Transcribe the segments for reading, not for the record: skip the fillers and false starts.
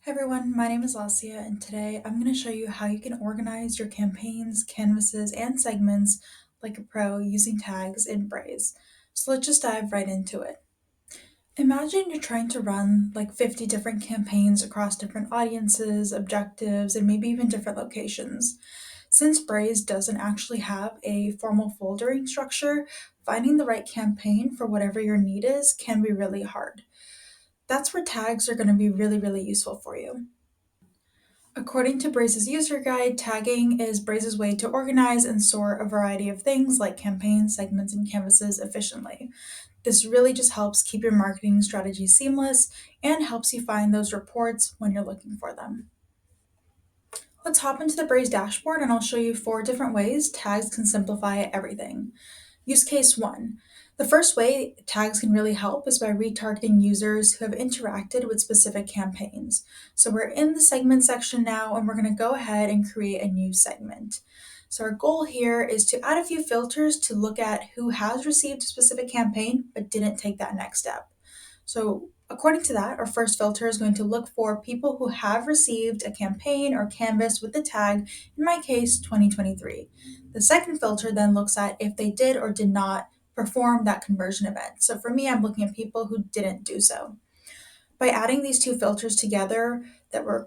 Hey everyone, my name is Lasia, and today I'm going to show you how you can organize your campaigns, canvases, and segments like a pro using tags in Braze. So let's just dive right into it. Imagine you're trying to run like 50 different campaigns across different audiences, objectives, and maybe even different locations. Since Braze doesn't actually have a formal foldering structure, finding the right campaign for whatever your need is can be really hard. That's where tags are going to be really useful for you. According to Braze's user guide, tagging is Braze's way to organize and sort a variety of things like campaigns, segments, and canvases efficiently. This really just helps keep your marketing strategy seamless and helps you find those reports when you're looking for them. Let's hop into the Braze dashboard and I'll show you 4 different ways tags can simplify everything. Use case 1. The first way tags can really help is by retargeting users who have interacted with specific campaigns. So we're in the segment section now and we're going to go ahead and create a new segment. So our goal here is to add a few filters to look at who has received a specific campaign but didn't take that next step. So according to that, our first filter is going to look for people who have received a campaign or canvas with the tag, in my case, 2023. The second filter then looks at if they did or did not perform that conversion event. So for me, I'm looking at people who didn't do so. By adding these two filters together you're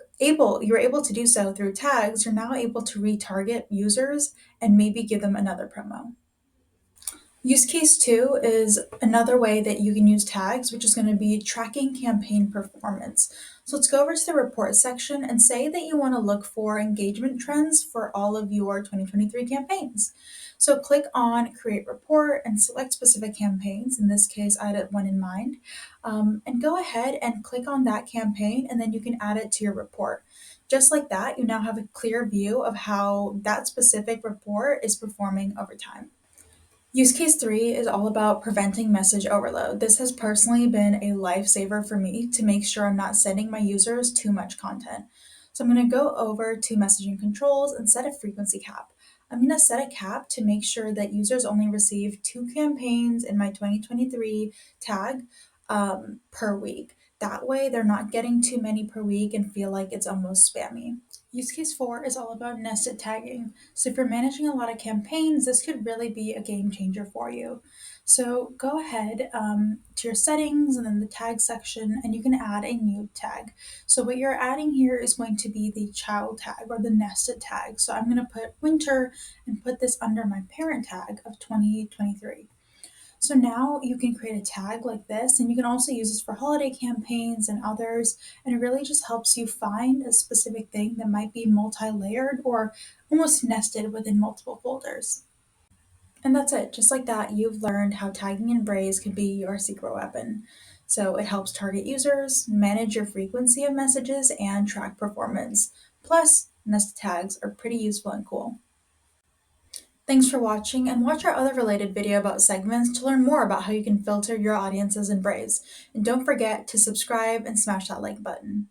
able to do so through tags, you're now able to retarget users and maybe give them another promo. Use case 2 is another way that you can use tags, which is going to be tracking campaign performance. So let's go over to the report section and say that you want to look for engagement trends for all of your 2023 campaigns. So click on create report and select specific campaigns. In this case, I had one in mind. And go ahead and click on that campaign and then you can add it to your report. Just like that, you now have a clear view of how that specific report is performing over time. Use case 3 is all about preventing message overload. This has personally been a lifesaver for me to make sure I'm not sending my users too much content. So I'm going to go over to messaging controls and set a frequency cap. I'm going to set a cap to make sure that users only receive 2 campaigns in my 2023 tag per week. That way, they're not getting too many per week and feel like it's almost spammy. Use case 4 is all about nested tagging. So if you're managing a lot of campaigns, this could really be a game changer for you. So go ahead to your settings and then the tag section, and you can add a new tag. So what you're adding here is going to be the child tag or the nested tag. So I'm going to put winter and put this under my parent tag of 2023. So now you can create a tag like this, and you can also use this for holiday campaigns and others. And it really just helps you find a specific thing that might be multi layered or almost nested within multiple folders. And that's it. Just like that, you've learned how tagging in Braze can be your secret weapon. So it helps target users, manage your frequency of messages, and track performance. Plus, nested tags are pretty useful and cool. Thanks for watching, and watch our other related video about segments to learn more about how you can filter your audiences in Braze. And don't forget to subscribe and smash that like button.